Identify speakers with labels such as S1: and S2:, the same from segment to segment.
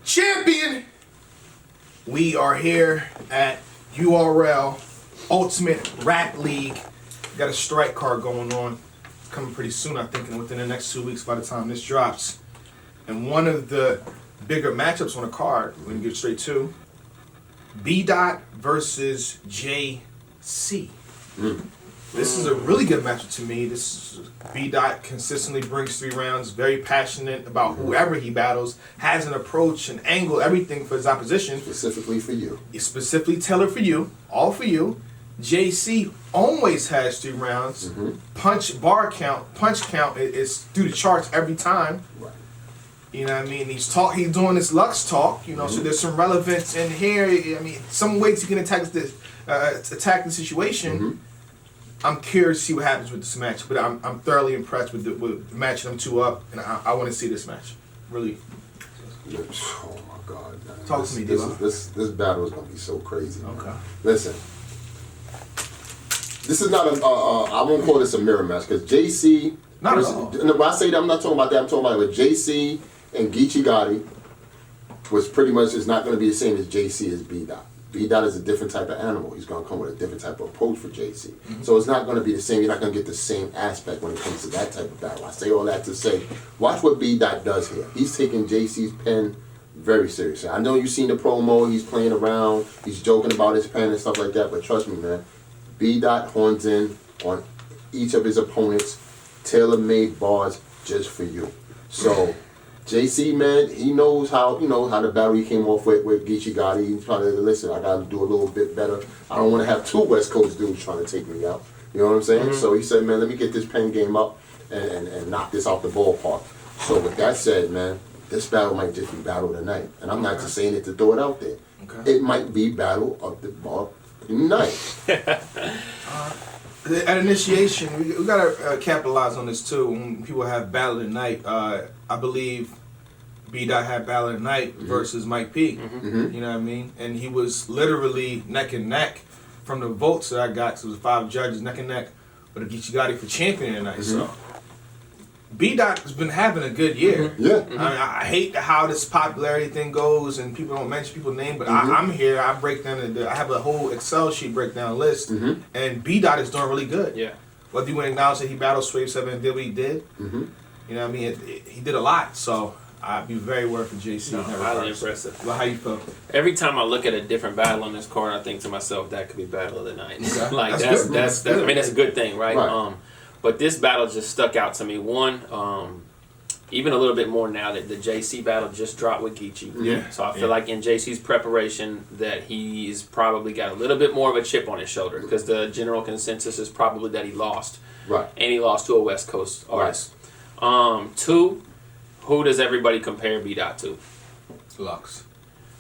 S1: champion. We are here at URL Ultimate Rap League. Got a strike card going on, coming pretty soon. I think within the next 2 weeks by the time this drops. And one of the bigger matchups on the card, we're gonna get straight to B Dot versus JC. This is a really good matchup to me. B Dot consistently brings 3 rounds, very passionate about whoever he battles, has an approach, an angle, everything for his opposition.
S2: Specifically for you.
S1: It's specifically tailored for you, all for you. JC always has 3 rounds. Punch count is through the charts every time.
S2: Right.
S1: You know what I mean? He's doing this Lux talk, you know, so there's some relevance in here. I mean, some ways he can attack the situation. I'm curious to see what happens with this match, but I'm thoroughly impressed with matching them 2 up, and I want to see this match. Really.
S2: Oh my God, man.
S1: Talk to me, D-Lo.
S2: This battle is gonna be so crazy.
S1: Okay.
S2: Man. Listen, this is not I won't call this a mirror match because JC.
S1: Not at all.
S2: When I say that, I'm not talking about that. I'm talking about with JC and Geechee Gotti was pretty much is not going to be the same as JC as B Dot. B Dot is a different type of animal. He's going to come with a different type of approach for JC. So it's not going to be the same. You're not going to get the same aspect when it comes to that type of battle. I say all that to say, watch what B Dot does here. He's taking JC's pen very seriously. I know you've seen the promo. He's playing around. He's joking about his pen and stuff like that. But trust me, man, B Dot horns in on each of his opponents, tailor-made bars just for you. So JC, man, he knows how the battle he came off with Geechee Gotti. He's probably, listen, I got to do a little bit better. I don't want to have 2 West Coast dudes trying to take me out. You know what I'm saying? So he said, man, let me get this pen game up and knock this out the ballpark. So with that said, man, this battle might just be battle of the night. And I'm not just saying it to throw it out there. It might be battle of the night.
S1: At initiation, we gotta capitalize on this too. When people have battle of the night, I believe B Dot had battle of the night versus Mike P. You know what I mean? And he was literally neck and neck from the votes that I got. So it was 5 judges neck and neck with Geechee Gotti for champion tonight. So B Dot has been having a good year. I hate how this popularity thing goes and people don't mention people's name, but I'm here. I break down. I have a whole Excel sheet breakdown list, and B Dot is doing really good. Whether you want to acknowledge that he battled Swave 7 and did what he did, you know what I mean? He did a lot. So I'd be very worried for JC.
S3: No, highly impressive.
S1: Well, how you feel?
S3: Every time I look at a different battle on this card, I think to myself that could be battle of the night. Like that's I mean that's a good thing, right? But this battle just stuck out to me. One, even a little bit more now that the JC battle just dropped with Geechee. So I feel like in JC's preparation that he's probably got a little bit more of a chip on his shoulder because the general consensus is probably that he lost.
S2: Right.
S3: And he lost to a West Coast artist. 2, who does everybody compare B Dot to?
S1: Lux.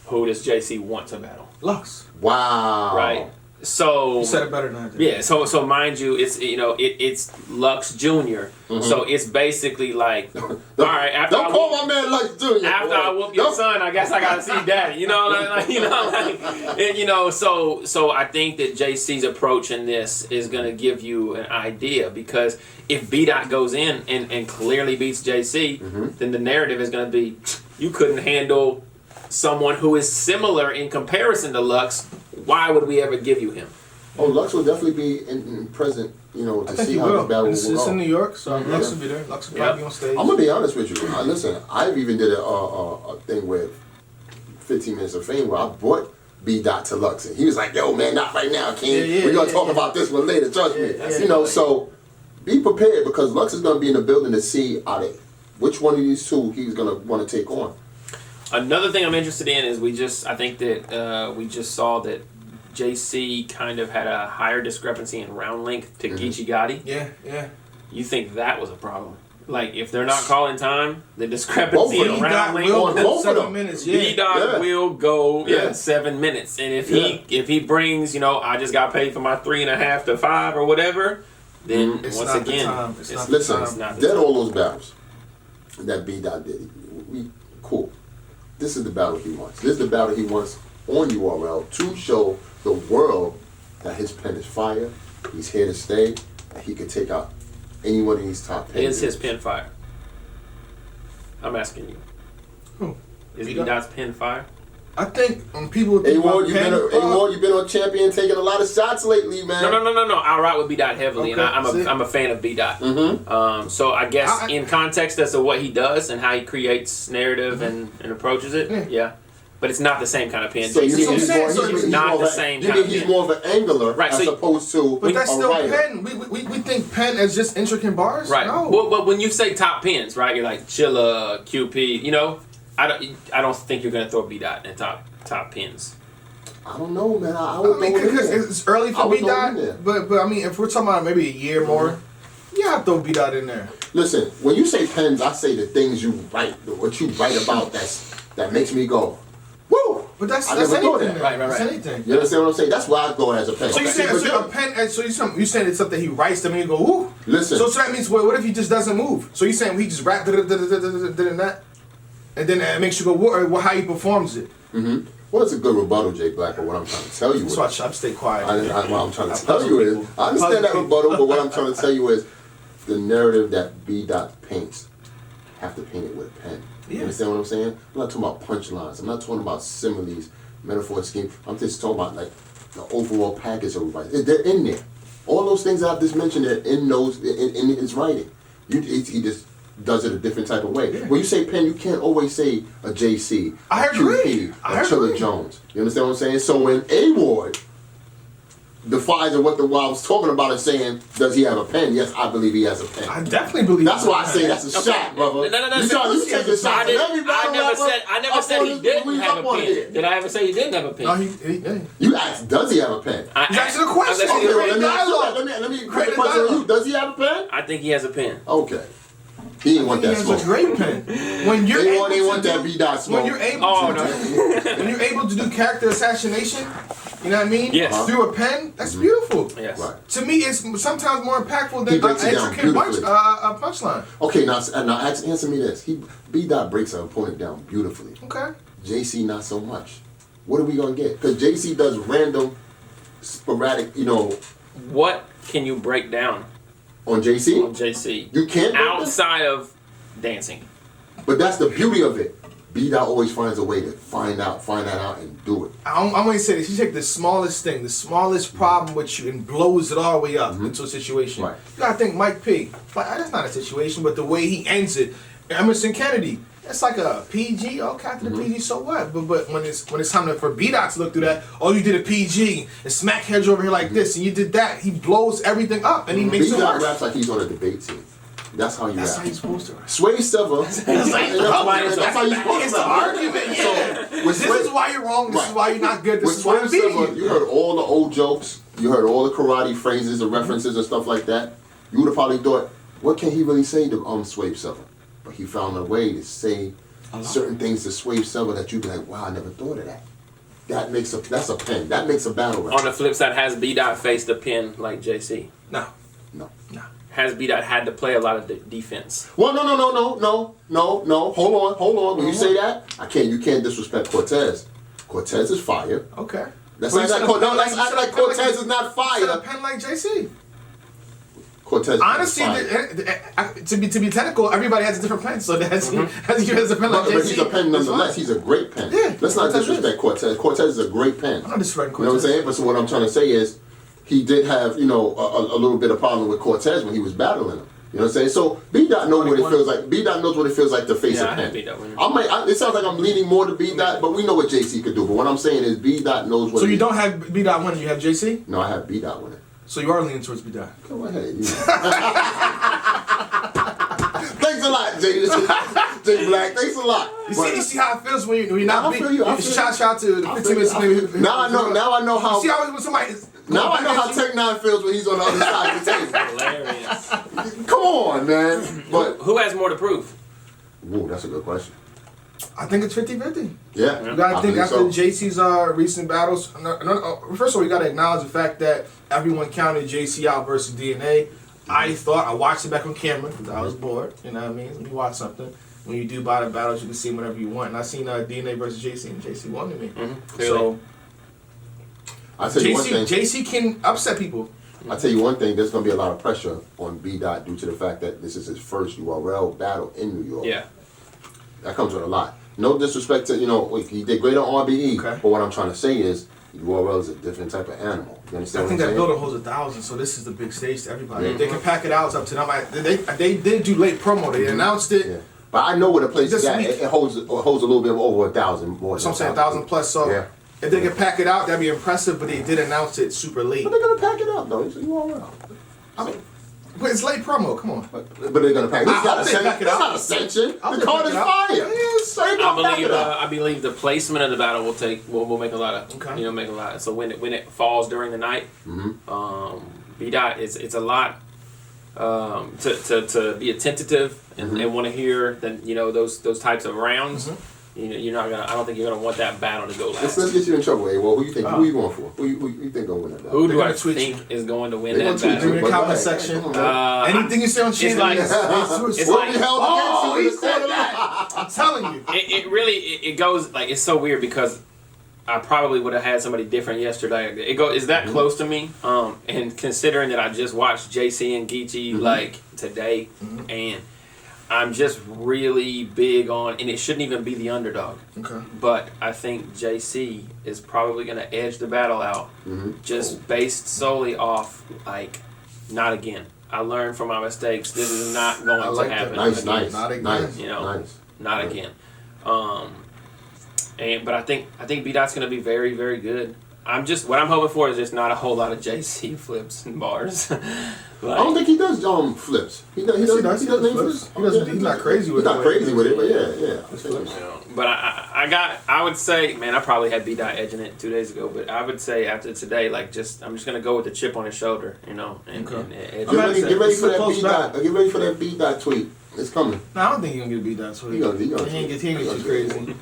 S3: Who does JC want to battle?
S1: Lux.
S2: Wow.
S3: Right. So
S1: you said it better than I did.
S3: Yeah, so mind you, it's it's Lux Jr. So it's basically like, all right, after
S2: don't call my man Lux Jr.
S3: After I whoop your son, I guess I gotta see daddy. You know, so I think that JC's approach in this is gonna give you an idea because if B Dot goes in and clearly beats JC, then the narrative is gonna be you couldn't handle someone who is similar in comparison to Lux. Why would we ever give you him?
S2: Oh, Lux will definitely be in present, to see how the battle will go.
S1: It's in New York, so Lux will be there. Lux will probably be on stage.
S2: I'm going to be honest with you. Listen, I even did a thing with 15 Minutes of Fame where I brought B Dot to Lux. And he was like, yo, man, not right now, King. We're going to talk about this one later, trust me. So be prepared because Lux is going to be in the building to see which one of these 2 he's going to want to take on.
S3: Another thing I'm interested in is we just saw that JC kind of had a higher discrepancy in round length to Geechee Gotti.
S1: Yeah.
S3: You think that was a problem? Like if they're not calling time, the discrepancy in round length
S1: will go 7 minutes.
S3: B-Dot will go 7 minutes, and if he brings I just got paid for my 3.5 to 5 or whatever, then
S1: it's
S3: once
S1: not
S3: again,
S2: listen, dead all those battles that B-Dot did. Cool. This is the battle he wants. This is the battle he wants on URL to show the world that his pen is fire. He's here to stay. That he could take out any one of these top 10.
S3: Is his pen fire? I'm asking you.
S1: Who?
S3: Is B-Dot's pen fire?
S1: I think when people think
S2: A-Ward,
S1: about
S2: you've been on champion taking a lot of shots lately, man.
S3: No. I rock with B-Dot heavily,
S1: Okay,
S3: and I'm a fan of B-Dot. So I guess in context as to what he does and how he creates narrative and approaches it, yeah. But it's not the same kind of pen.
S2: So
S3: JC
S2: he's
S3: not the same kind of
S2: he's
S3: pen.
S2: more of an angler as opposed to
S1: But that's
S2: a
S1: still
S2: writer.
S1: pen. We think pen as just intricate bars.
S3: Right.
S1: No.
S3: Well, but when you say top pens, right, you're like Chilla, QP. You know, I don't think you're gonna throw B-Dot in top pens.
S2: I don't know, man. I
S1: mean, because it's early for B-Dot. But I mean, if we're talking about maybe a year more, you have to throw B-Dot in there.
S2: Listen, when you say pens, I say the things you write, what you write about that makes me go, woo!
S1: But that's
S2: never thought
S1: anything.
S2: that.
S3: Right.
S1: That's anything.
S2: You understand what I'm saying? That's why I go as a pen.
S1: So you saying a pen? So you saying it's something he writes to me and go, woo?
S2: Listen.
S1: So that means what if he just doesn't move? So you saying he just rap that, and then it makes you go, what? How he performs it?
S2: Mm-hmm. Well, it's a good rebuttal, Jay Black. But what I'm trying to tell you is,
S1: So I stay quiet.
S2: what I'm trying to tell you is, I understand that rebuttal, but what I'm trying to tell you is, the narrative that B-Dot paints, have to paint it with a pen. You understand what I'm saying? I'm not talking about punchlines. I'm not talking about similes, metaphor scheme. I'm just talking about like the overall package of writing. They're in there. All those things I've just mentioned are in his writing. He just does it a different type of way. Yeah. When you say pen, you can't always say a JC,
S1: I agree.
S2: a Chilla Jones. You understand what I'm saying? So when A-Ward defies of what the I was talking about is saying, does he have a pen? Yes, I believe he has a pen.
S1: I definitely believe.
S2: That's why I say that's a shot, brother.
S3: No.
S2: You take a shot.
S3: I never said he didn't have a pen. Did I ever say he didn't have a pen?
S1: No,
S2: You asked, does he have a pen?
S1: He's asking a question.
S2: Okay, well, let me put the question on you. Does he have a pen?
S3: I think he has a pen.
S2: Okay. He didn't want that
S1: He
S2: smoke.
S1: has a great pen. When you're able
S2: They want
S1: to
S2: that B-Dot smoke.
S1: when you're able to do character assassination, you know what I mean?
S3: Yes.
S1: Through a pen, that's beautiful.
S3: Yes.
S2: Right.
S1: To me, it's sometimes more impactful
S2: He
S1: than
S2: breaks
S1: an
S2: it down
S1: intricate
S2: beautifully.
S1: punchline.
S2: Okay, now answer me this. B-Dot breaks an opponent down beautifully.
S1: Okay.
S2: JC not so much. What are we gonna get? Because JC does random, sporadic,
S3: What can you break down
S2: on JC.
S3: on JC?
S2: You can't break
S3: outside of dancing.
S2: But that's the beauty of it. B-Dot always finds a way to find that out and do it.
S1: I'm going to say this. You take the smallest thing, the smallest problem with you, and blows it all the way up into a situation.
S2: Right.
S1: You got to think Mike P. Like, that's not a situation, but the way he ends it. Emerson Kennedy. That's like a PG. Okay, after the PG, so what? But when it's time for B-Dot to look through that, oh, you did a PG and smack heads over here like this, and you did that. He blows everything up, and he makes it
S2: B-Dot
S1: worse.
S2: raps like he's on a debate team. That's how you
S1: That's
S2: rap.
S1: how you're supposed to rap.
S2: Sway Silver. That's how you're supposed
S1: It's
S2: to
S1: the
S2: rap.
S1: argument, yeah. This is why you're wrong. This is why you're not good. This
S2: With
S1: is why I'm
S2: Sway
S1: beating
S2: Silver,
S1: you.
S2: you heard all the old jokes. You heard all the karate phrases and references and stuff like that. You would have probably thought, what can he really say to Sway Silver? But he found a way to say certain things to Sway Silver that you'd be like, wow, I never thought of that. That's a pen. That makes a battle rap.
S3: On the flip side, has B-Dot faced a pen like JC?
S1: No.
S3: Has B-Dot had to play a lot of defense?
S2: Well, no. Hold on. When you say that, you can't disrespect Cortez. Cortez is fire.
S1: Okay.
S2: Let's act like Cortez is not fire.
S1: A pen like JC.
S2: Cortez.
S1: Honestly, to be technical, everybody has a different pen, so that's he has a pen like JC.
S2: But he's a pen nonetheless. He's a great pen.
S1: Yeah,
S2: Let's not
S1: Cortez
S2: disrespect Cortez. Cortez is a great pen.
S1: I'm not disrespecting Cortez.
S2: You know what I'm saying? But so what I'm trying to say is, he did have a little bit of problem with Cortez when he was battling him. You know what I'm saying? So B-Dot knows what it feels like. B-Dot knows what it feels like to face a pen. It sounds like I'm leaning more to B-Dot, but we know what JC could do. But what I'm saying is B-Dot knows what.
S1: So you don't have B-Dot winning, you have JC?
S2: No, I have B-Dot winning.
S1: So you are leaning towards B-Dot.
S2: Go ahead. Thanks a lot, Jay Black. Thanks a lot.
S1: You see how it feels when you're not beating. Shout out to the 15 minutes.
S2: Now I know how.
S1: You see how when somebody.
S2: Now I know how Tech 9 feels when he's on the other side of the table.
S3: Hilarious.
S2: Come on, man. But
S3: who has more to prove?
S2: Ooh, that's a good question.
S1: I think it's 50-50.
S2: Yeah.
S1: You gotta think after JC's recent battles. First of all, you gotta acknowledge the fact that everyone counted JC out versus DNA. I watched it back on camera because I was bored. You know what I mean? Let me watch something. When you do battle battles, you can see whatever you want. And I seen DNA versus JC, and JC won to me. So
S2: I tell you one thing.
S1: JC can upset people.
S2: I tell you one thing. There's gonna be a lot of pressure on B-Dot due to the fact that this is his first URL battle in New York.
S3: Yeah.
S2: That comes with a lot. No disrespect to, he did great on RBE,
S1: Okay.
S2: but what I'm trying to say is URL is a different type of animal. You understand
S1: I think
S2: what
S1: that
S2: I'm saying?
S1: building holds 1,000, so this is the big stage to everybody. If they can pack it out, it's up to them. They did do late promo. They announced it.
S2: Yeah. But I know where the place is
S1: This
S2: at.
S1: week.
S2: It holds a little bit over 1,000 more.
S1: So I'm saying 1,000 plus. So
S2: Yeah.
S1: if they can pack it out, that'd be impressive. But they did announce it super late.
S2: But they're gonna pack it up though. It's URL.
S1: I mean, but it's late promo. Come on.
S2: But they're gonna pack it. It's not
S1: I'll say pack it
S2: it's
S1: out.
S2: not ascension.
S1: I'll
S2: The
S1: say
S2: card
S1: pack
S2: is
S1: it out.
S2: fire.
S1: Yes.
S2: So they gonna pack it up.
S3: I believe the placement of the battle will make a lot of make a lot. So when it falls during the night, B Dot it's a lot to be attentive and want to hear those types of rounds. You're not gonna. I don't think you're gonna want that battle to go last.
S2: Let's get you in trouble, A. Well, who you think? Who you going for? Who you think gonna win that battle?
S3: Who do I
S1: gonna tweet
S3: think is going to win
S2: They're
S3: that
S2: gonna tweet
S3: battle?
S1: In the
S2: But
S1: comment
S2: go
S1: section.
S2: ahead. Come on,
S1: Anything you say on Shannon,
S3: like-
S1: it's
S3: it's
S2: What
S3: like-
S2: we held
S1: oh, he
S2: against you in
S1: said
S2: the
S1: that. I'm telling you.
S3: It really goes like it's so weird because I probably would have had somebody different yesterday. Is that close to me? And considering that I just watched JC and Geechee like today, and I'm just really big on, and it shouldn't even be the underdog.
S1: Okay.
S3: But I think JC is probably going to edge the battle out, just based solely off not again. I learned from my mistakes. This is not going
S1: I like
S3: to happen.
S1: that.
S2: Nice.
S1: Not again.
S2: Nice.
S3: Nice.
S2: Nice.
S3: Not again. But I think B Dot's gonna be very, very good. What I'm hoping for is just not a whole lot of JC flips and bars.
S2: I don't think he does flips. He does. He does any
S1: flips.
S2: flips.
S1: He's not crazy with
S2: He's
S1: it.
S2: not crazy with it, but yeah.
S3: But I would say, man, I probably had B Dot edging it 2 days ago. But I would say after today, I'm just gonna go with the chip on his shoulder, and edge it.
S2: Get ready for that B dot. Get ready for that B dot tweet. It's coming.
S1: No, I don't think he's gonna get beat that. So he ain't get too crazy.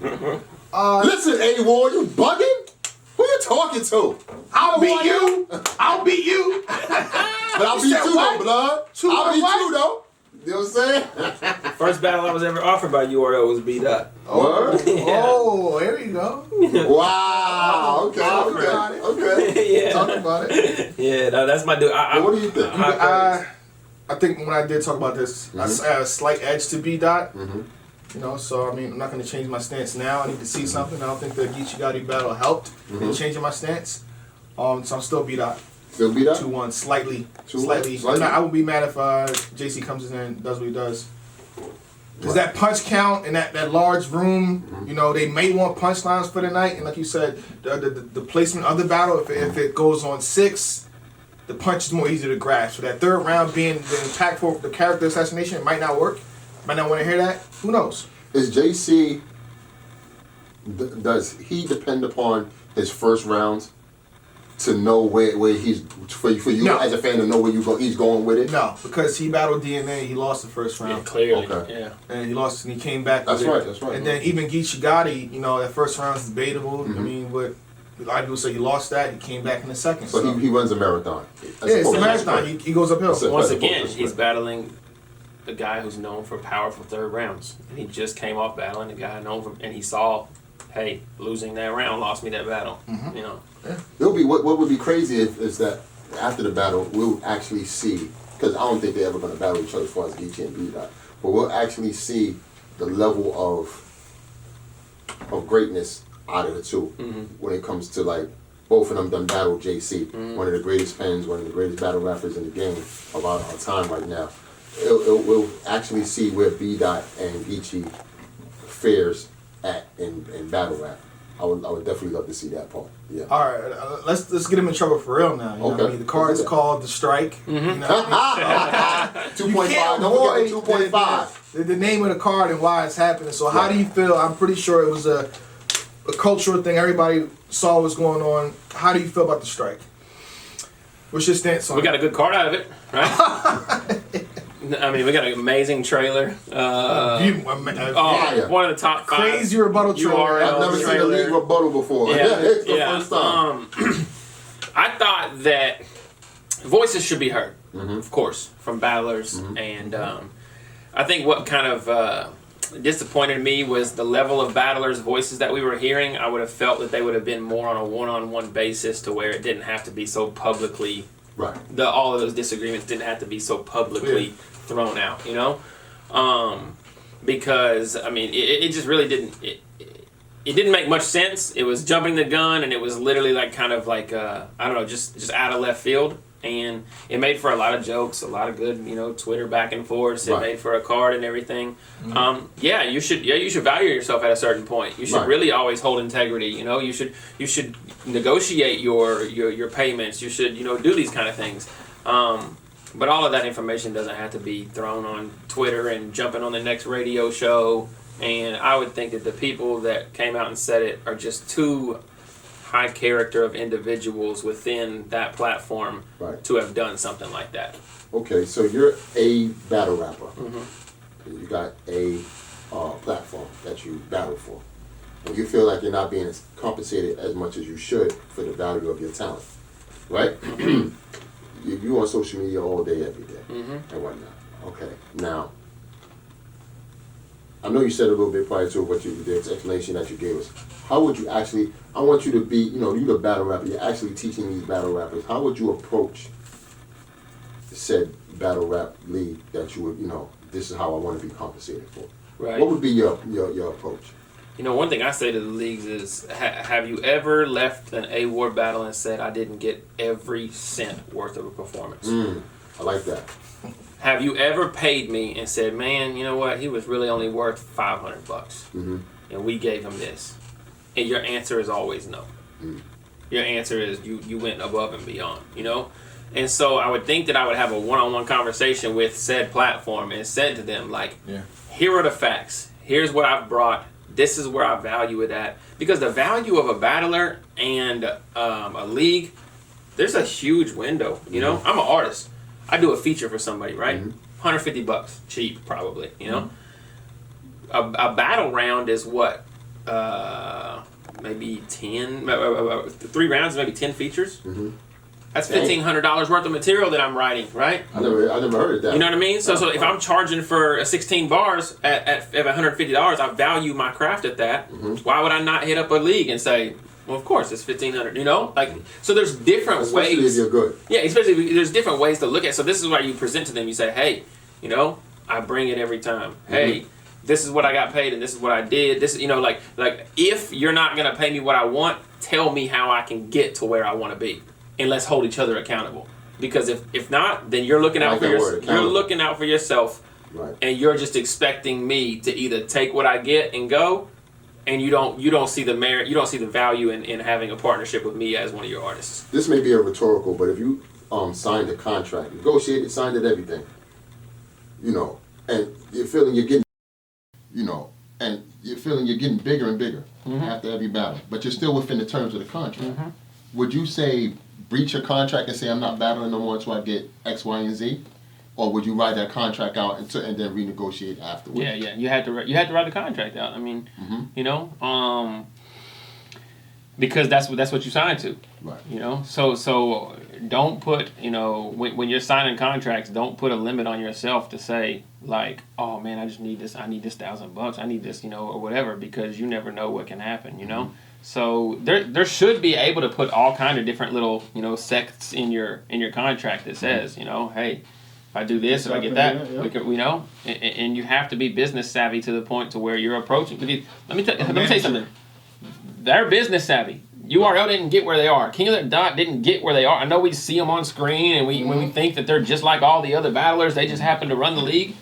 S2: Listen, A-War, you bugging? Who you talking to?
S1: I'll beat you. I'll beat you.
S2: But I'll beat
S1: said
S2: you
S1: what?
S2: though, blood. I'll beat you though. You know what I'm saying?
S3: First battle I was ever offered by URL was B Dot.
S2: Word?
S1: Oh, here you go.
S2: Wow. Okay.
S3: Yeah.
S1: Talk about it.
S3: Yeah, that's my dude.
S2: What do you think?
S1: I think when I did talk about this, I had a slight edge to B Dot. So I mean, I'm not going to change my stance now. I need to see something. I don't think the Geechee Gotti battle helped in changing my stance. So I'm still B Dot.
S2: Still beat up?
S1: 2-1, slightly.
S2: 2-1?
S1: Slightly. I would be mad if JC comes in and does what he does. Because that punch count in that large room, they may want punchlines for the night. And like you said, the placement of the battle, if it goes on 6, the punch is more easy to grasp. So that third round being the impactful, the character assassination, it might not work. Might not want to hear that. Who knows?
S2: Is JC, does he depend upon his first rounds to know where he's, for you
S1: No.
S2: as a fan to know where he's going with it?
S1: No, because he battled DNA, he lost the first round.
S3: Yeah, clearly.
S2: Okay.
S3: Yeah.
S1: And he lost, and he came back.
S2: That's
S1: with
S2: right,
S1: it.
S2: that's right.
S1: And then even Geechee Gotti, that first round is debatable. I mean, but a lot of people say he lost that. He came back in the second.
S2: So he runs a marathon.
S1: Yeah, it's a marathon. He goes uphill.
S2: That's it.
S3: Once
S2: That's
S3: again,
S2: it.
S3: he's battling the guy who's known for powerful third rounds. And he just came off battling the guy known for, and he saw, hey, losing that round lost me that battle.
S2: It'll be what would be crazy is that after the battle we'll actually see, because I don't think they're ever going to battle each other as far as Geechee and B-Dot, but we'll actually see the level of greatness out of the two when it comes to both of them done battle JC, one of the greatest fans, one of the greatest battle rappers in the game of our time right now. We'll actually see where B-Dot and Geechee fares at in battle rap. I would definitely love to see that part. Yeah.
S1: All right, let's get him in trouble for real now. You know what I mean? The card is called The Strike. You know what I mean?
S2: 2.5. Don't forget the 2.5.
S1: The name of the card and why it's happening. So how do you feel? I'm pretty sure it was a cultural thing. Everybody saw what's going on. How do you feel about The Strike? What's your stance on it?
S3: We got a good card out of it, right? I mean, we got an amazing trailer.
S2: Fire.
S3: One of the top 5
S1: Crazy rebuttal trailer.
S2: I've never seen a league rebuttal before. It's the first time.
S3: I thought that voices should be heard, of course, from battlers, and I think what kind of disappointed me was the level of battlers' voices that we were hearing. I would have felt that they would have been more on a one-on-one basis, to where it didn't have to be so publicly.
S2: Right.
S3: All of those disagreements didn't have to be so publicly thrown out, because I mean it just really didn't. It didn't make much sense. It was jumping the gun, and it was literally like kind of like I don't know, just out of left field. And it made for a lot of jokes, a lot of good, Twitter back and forth. It made for a card and everything. You should value yourself at a certain point. You should really always hold integrity. You should negotiate your payments. You should do these kind of things. But all of that information doesn't have to be thrown on Twitter and jumping on the next radio show. And I would think that the people that came out and said it are just too high character of individuals within that platform to have done something like that.
S2: Okay, so you're a battle rapper. You got a platform that you battle for. And you feel like you're not being compensated as much as you should for the value of your talent. Right? You on social media all day, every day, and whatnot. Okay, now, I know you said a little bit prior to the explanation that you gave us. How would you actually, I want you to be, you're the battle rapper, you're actually teaching these battle rappers. How would you approach said battle rap league that you would, this is how I want to be compensated for?
S3: Right.
S2: What would be your approach?
S3: One thing I say to the leagues is, have you ever left an award battle and said, I didn't get every cent worth of a performance?
S2: I like that.
S3: Have you ever paid me and said, man, you know what, he was really only worth $500 and we gave him this? And your answer is always no. Your answer is you went above and beyond, And so I would think that I would have a one-on-one conversation with said platform and said to them, like, here are the facts. Here's what I've brought. This is where I value it at. Because the value of a battler and a league, there's a huge window, I'm an artist. I do a feature for somebody, right? $150, cheap probably, A battle round is what? Maybe 10, 3 rounds, maybe 10 features. That's $1,500 worth of material that I'm writing, right?
S2: I never heard of that.
S3: You know what I mean? So if I'm charging for 16 bars at $150, I value my craft at that. Why would I not hit up a league and say, well, of course, it's $1,500, So there's different
S2: especially
S3: ways.
S2: Especially if you're good.
S3: Yeah, especially there's different ways to look at it. So this is why you present to them. You say, hey, I bring it every time. Hey, this is what I got paid and this is what I did. This is, like if you're not going to pay me what I want, tell me how I can get to where I want to be. And let's hold each other accountable. Because if not, then you're looking out for yourself. You're looking out for yourself.
S2: Right.
S3: And you're just expecting me to either take what I get and go, and you don't see the merit, you don't see the value in having a partnership with me as one of your artists.
S2: This may be a rhetorical, but if you signed a contract, negotiated, signed it, everything, and you're feeling you're getting bigger and bigger after every battle, but you're still within the terms of the contract. Would you say breach your contract and say I'm not battling no more until I get X, Y, and Z? Or would you write that contract out and then renegotiate afterwards?
S3: Yeah. You had to write the contract out. I mean, because that's what you signed to.
S2: Right.
S3: So don't put when you're signing contracts, don't put a limit on yourself to say like, oh man, I just need this. I need this $1,000. I need this, or whatever, because you never know what can happen. So there should be able to put all kind of different little sects in your contract that says hey. If I do this, if I get that, we can, and you have to be business savvy to the point to where you're approaching. Let me tell you something. They're business savvy. URL didn't get where they are. King of the Dot didn't get where they are. I know we see them on screen, and when we think that they're just like all the other battlers, they just happen to run the league.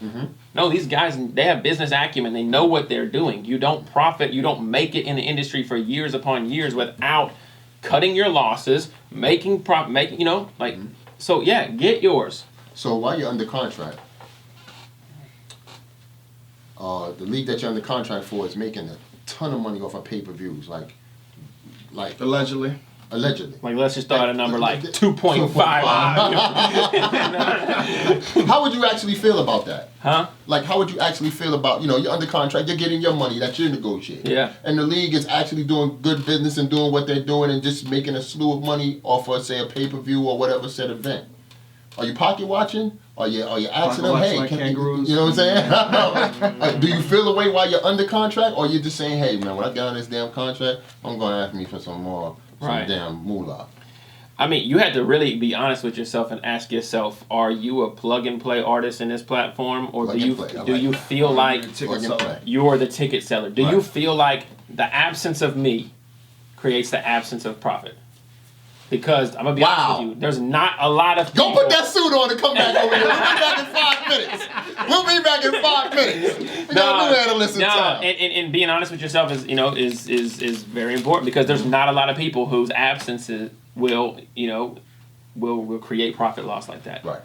S3: No, these guys, they have business acumen. They know what they're doing. You don't profit. You don't make it in the industry for years upon years without cutting your losses, making profit. So yeah, get yours.
S2: So while you're under contract, the league that you're under contract for is making a ton of money off of pay-per-views, like
S1: allegedly.
S3: Like let's just start a number like 2.5.
S2: How would you actually feel about that?
S3: Huh?
S2: Like how would you actually feel about you're under contract, you're getting your money that you're negotiating.
S3: Yeah.
S2: And the league is actually doing good business and doing what they're doing and just making a slew of money off of say a pay-per-view or whatever said event. Are you pocket watching? Are you asking them, hey,
S4: like kangaroos.
S2: You know what I'm saying? Do you feel the way while you're under contract, or are you just saying, hey man, when I get on this damn contract, I'm gonna ask me for some more, some damn moolah?
S3: I mean, you had to really be honest with yourself and ask yourself: are you a plug and play artist in this platform, or do you feel like you're the ticket seller? Do you feel like the absence of me creates the absence of profit? Because I'm gonna be honest with you, there's not a lot of people.
S2: Go put that suit on and come back over here. We'll be back in 5 minutes. We got a new analyst in town.
S3: And being honest with yourself is very important, because there's not a lot of people whose absences will create profit loss like that.
S2: Right.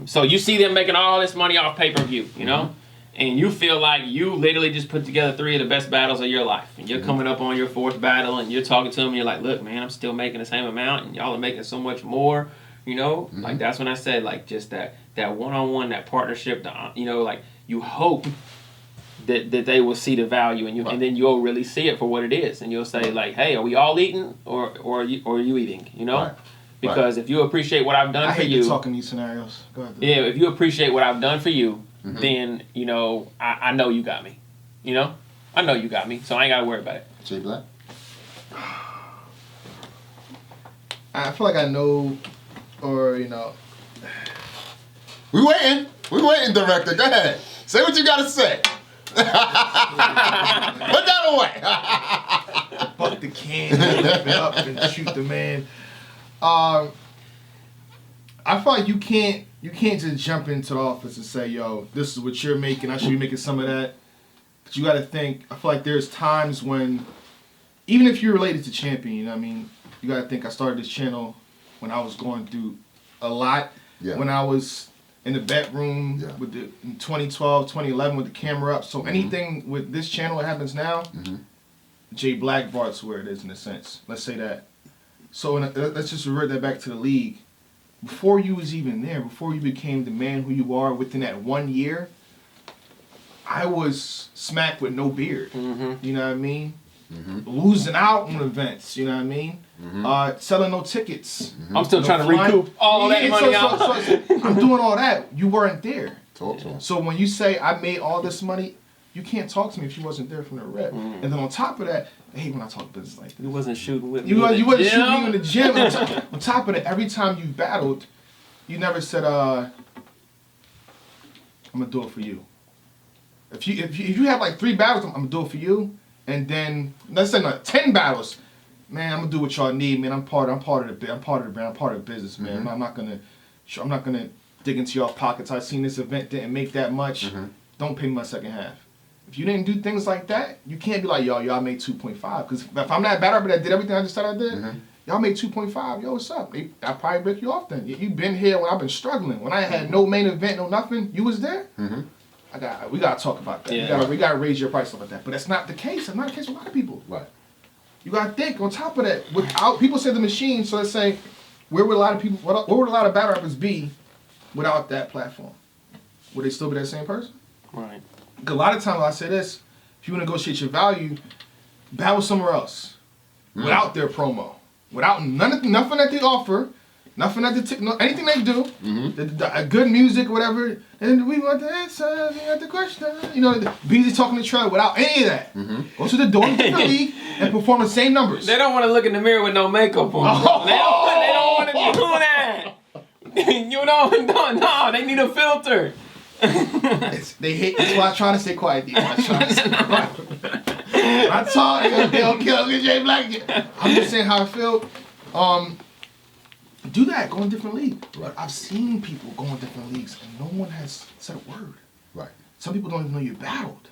S3: So you see them making all this money off pay-per-view, you know, and you feel like you literally just put together 3 of the best battles of your life, and you're coming up on your 4th battle, and you're talking to them, and you're like, look, man, I'm still making the same amount, and y'all are making so much more, you know. Like, that's when I said, like, just that one-on-one, that partnership, like, you hope that they will see the value in you, and then you'll really see it for what it is, and you'll say, like, hey, are we all eating, or are you eating, you know? Because if you appreciate what I've done for you,
S1: talking these scenarios. Go ahead.
S3: Yeah, if you appreciate what I've done for you, then I know you got me. You know, I know you got me, so I ain't gotta worry about it.
S2: Jay Black.
S1: I feel like I know, or
S2: We waiting, director. Go ahead. Say what you gotta say. Put that away.
S1: Buck the can, lift it up, and shoot the man. I feel like you can't just jump into the office and say, yo, this is what you're making, I should be making some of that. But you got to think, I feel like there's times when, even if you're related to Champion, you know what I mean, you got to think I started this channel when I was going through a lot.
S2: Yeah.
S1: When I was in the bedroom in 2012, 2011 with the camera up. So anything with this channel that happens now, Jay Black brought it to where it is in a sense. Let's say that. So let's just revert that back to the league. Before you was even there, before you became the man who you are within that 1 year, I was smacked with no beard. You know what I mean? Losing out on events, you know what I mean? Selling no tickets.
S3: I'm still trying to recoup all that money out.
S1: So I'm doing all that. You weren't there.
S2: Talk to him.
S1: So when you say I made all this money, you can't talk to me if you wasn't there from the rep. And then on top of that, I hate when I talk business like this.
S3: You wasn't shooting with me.
S1: You wasn't shooting me in the gym. On top of that, every time you battled, you never said, I'm gonna do it for you. If you have like 3 battles, I'm gonna do it for you. And then let's say 10 battles, man, I'm gonna do what y'all need, man. I'm part of the brand, I'm part of the business, man. I'm not gonna dig into y'all pockets. I seen this event didn't make that much. Don't pay me my second half. If you didn't do things like that, you can't be like, y'all made 2.5. Because if I'm that battle that did everything I just said I did, y'all made 2.5. Yo, what's up? I probably break you off then. You been here when I've been struggling. When I had no main event, no nothing, you was there. We gotta talk about that.
S3: Yeah.
S1: We gotta raise your price like that. But that's not the case. That's not the case with a lot of people.
S2: Right.
S1: You gotta think on top of that. Without people say the machine, so let's say, where would a lot of people? Where would a lot of battle rappers be without that platform? Would they still be that same person?
S3: Right.
S1: A lot of times I say this, if you negotiate your value, battle somewhere else. Without their promo. Without nothing that they offer, nothing that anything they do, the good music, whatever, and we want the answer, we got the question. Beezy talking to Trey without any of that. Go to the door of the league and perform the same numbers.
S3: They don't want to look in the mirror with no makeup on. They don't want to be doing that. No, they need a filter.
S1: They hate. That's why I'm trying to stay quiet. I talk. They'll kill me, Jay Black. I'm just saying how I feel. Do that. Go in different leagues. Right. I've seen people go in different leagues and no one has said a word.
S2: Right.
S1: Some people don't even know you battled.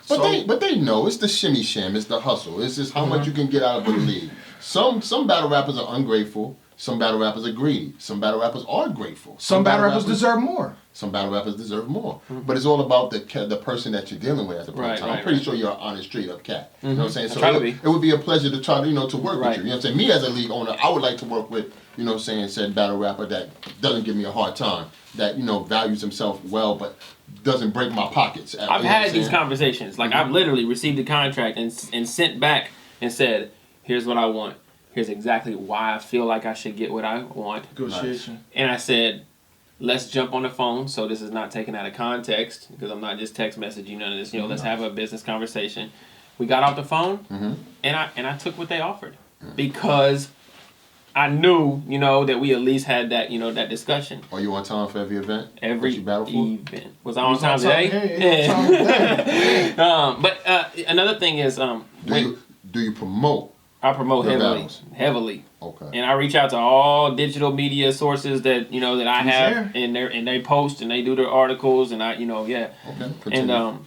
S2: But they know it's the shimmy sham, it's the hustle. It's just how much you can get out of a league. Some battle rappers are ungrateful. Some battle rappers are greedy. Some battle rappers are grateful.
S1: Some battle rappers deserve more.
S2: Some battle rappers deserve more. But it's all about the person that you're dealing with at the point in time. I'm pretty sure you're an honest, straight up cat. You know what I'm saying? So it would be a pleasure to try to, to work with you. You know what I'm saying? Me as a league owner, I would like to work with, said battle rapper that doesn't give me a hard time, that, values himself well, but doesn't break my pockets.
S3: I've had these conversations. Like, I've literally received a contract and sent back and said, here's what I want. Here's exactly why I feel like I should get what I want.
S1: Negotiation.
S3: And I said, let's jump on the phone. So this is not taken out of context because I'm not just text messaging none of this. Let's have a business conversation. We got off the phone, and I took what they offered because I knew, you know, that we at least had that, you know, that discussion.
S2: Are you on time for every event?
S3: Every
S2: you battle for?
S3: event. Was I on time today?
S1: Yeah.
S3: But another thing is,
S2: Do you promote?
S3: I promote
S2: your
S3: heavily.
S2: battles?
S3: Heavily.
S2: Okay.
S3: And I reach out to all digital media sources that, you know, that I have,
S1: there.
S3: and they post and they do their articles, and I, you know, yeah.
S2: Okay. Continue.
S3: And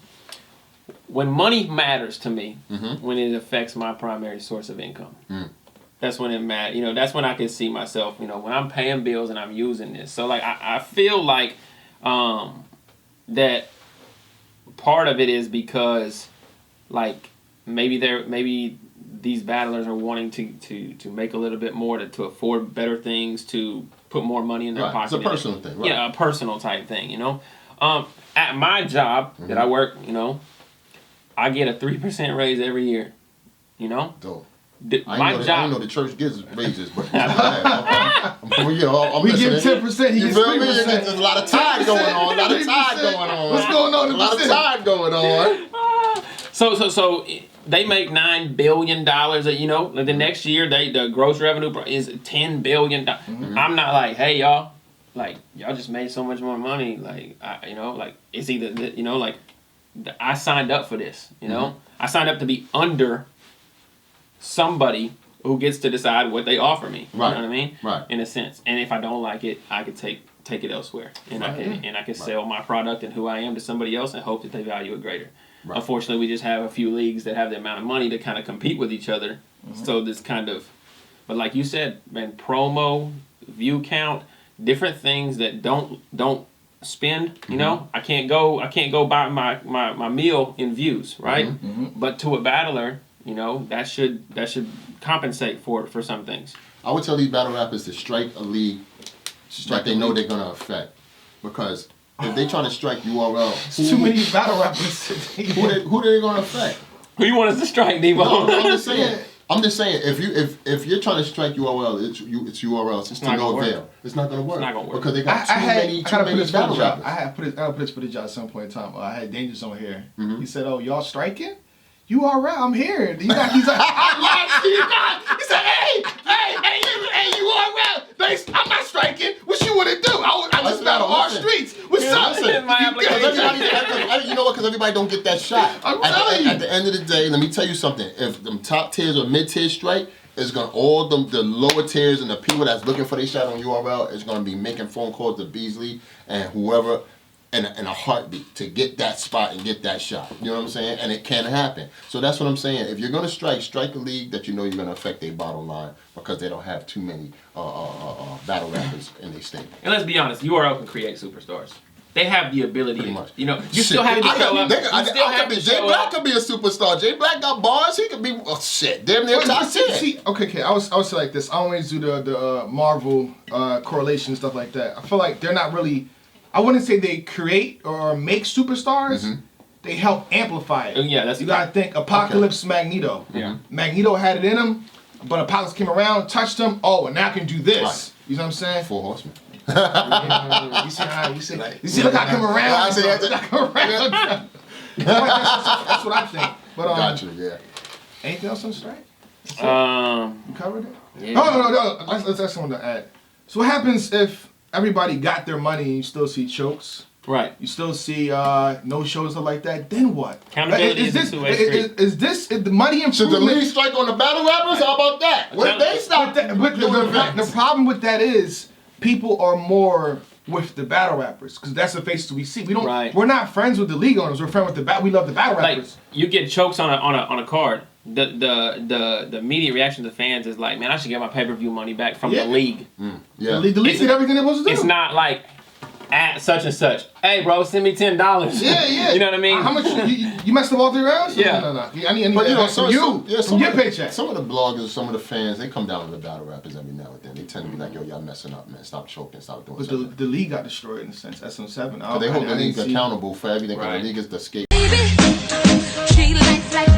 S3: when money matters to me,
S2: Mm-hmm.
S3: when it affects my primary source of income, that's when it matters. You know, that's when I can see myself. You know, when I'm paying bills and I'm using this. So like, I feel like that part of it is because, like, maybe these battlers are wanting to make a little bit more to afford better things, to put more money in their pocket.
S2: It's a personal thing, right?
S3: Yeah, a personal type thing, you know. At my job that I work, you know, I get a 3% raise every year, you know.
S2: Dope.
S3: My job.
S2: I know the church gives raises, but I'm
S1: We give 10%. He
S2: you
S1: gets
S2: feel me?
S1: 3%.
S2: There's a lot of tide going on. A lot of tide going on.
S1: What's going on?
S2: A lot of tide going on.
S3: So they make $9 billion. You know, the next year the gross revenue is $10 billion. I'm not like, hey y'all, like y'all just made so much more money. Like you know, like it's either you know, like I signed up for this. You know, I signed up to be under somebody who gets to decide what they offer me. You
S2: Right.
S3: know what I mean?
S2: Right.
S3: In a sense, and if I don't like it, I could take it elsewhere, and I can sell my product and who I am to somebody else and hope that they value it greater. Right. Unfortunately, we just have a few leagues that have the amount of money to kind of compete with each other. So this kind of, but like you said, man, promo, view count, different things that don't spend. You know, I can't go buy my meal in views, right? But to a battler, you know, that should compensate for some things.
S2: I would tell these battle rappers to strike a league that they know they're gonna affect, because if they trying to strike URL,
S1: Too many battle rappers.
S2: who they gonna affect?
S3: Who you want us to strike, Devo?
S2: No, I'm just saying. If you're trying to strike URL, it's URLs. It's to no avail. It's not gonna work.
S3: It's not gonna work.
S2: Because they got too many battle rappers.
S1: I had put this footage out at some point in time. I had Danger Zone here. He said, "Oh, y'all striking? URL, I'm here." He's like, "I'm lost." He said, "Hey, URL, I'm not striking. What you want to do? I just battle our streets. What's up?"
S2: You know what? Because everybody don't get that shot. At the end of the day, let me tell you something. If them top tiers or mid tier strike, it's gonna all the lower tiers and the people that's looking for their shot on URL is gonna be making phone calls to Beasley and whoever in a heartbeat to get that spot and get that shot. You know what I'm saying? And it can happen. So that's what I'm saying. If you're gonna strike a league that you know you're gonna affect their bottom line because they don't have too many battle rappers in their state.
S3: And let's be honest, URL can create superstars. They have the ability.
S2: Pretty much.
S3: You know, you still have to show up.
S2: Jay Black could be a superstar. Jay Black got bars. He could be damn near top 10.
S1: See, okay. I was say like this. I always do the Marvel correlation and stuff like that. I feel like they're not really. I wouldn't say they create or make superstars. They help amplify it.
S3: Yeah, that's
S1: you gotta think. Apocalypse, Magneto.
S3: Yeah.
S1: Magneto had it in him, but Apocalypse came around, touched him. Oh, and now I can do this.
S2: Right.
S1: You know what I'm saying?
S2: 4 Horsemen.
S1: You see, look how I come around. Look how I come around. That's what I think. But
S2: Gotcha. Yeah.
S1: anything else on the strike? You covered it.
S3: Yeah.
S1: No. Let's ask someone to add. So what happens if everybody got their money and you still see chokes?
S3: Right.
S1: You still see no shows or like that. Then what?
S3: Accountability is a two-way street.
S1: Is the money improvement?
S2: Should the league strike on the battle rappers? How about that? What if they stop
S1: But the problem with that is people are more with the battle rappers because that's the faces we see. We're not friends with the league owners. We're friends with we love the battle rappers.
S3: Like you get chokes on a card. The immediate reaction to the fans is like, man, I should get my pay-per-view money back from the league.
S2: Yeah.
S1: The league did everything they're supposed to do.
S3: It's not like at such and such. Hey, bro, send me $10.
S1: Yeah.
S3: You know what I mean?
S1: How much you messed up all 3 rounds?
S3: Yeah.
S1: No. I need
S2: But
S1: that from your paycheck.
S2: Some of the bloggers, some of the fans, they come down to the battle rappers every now and then. They tend to be like, yo, y'all messing up, man. Stop choking, stop doing
S1: But
S2: something.
S1: the league got destroyed in a sense. SM7.
S2: They hold the league accountable for everything.
S3: Right.
S2: The league is the skate.
S4: She likes like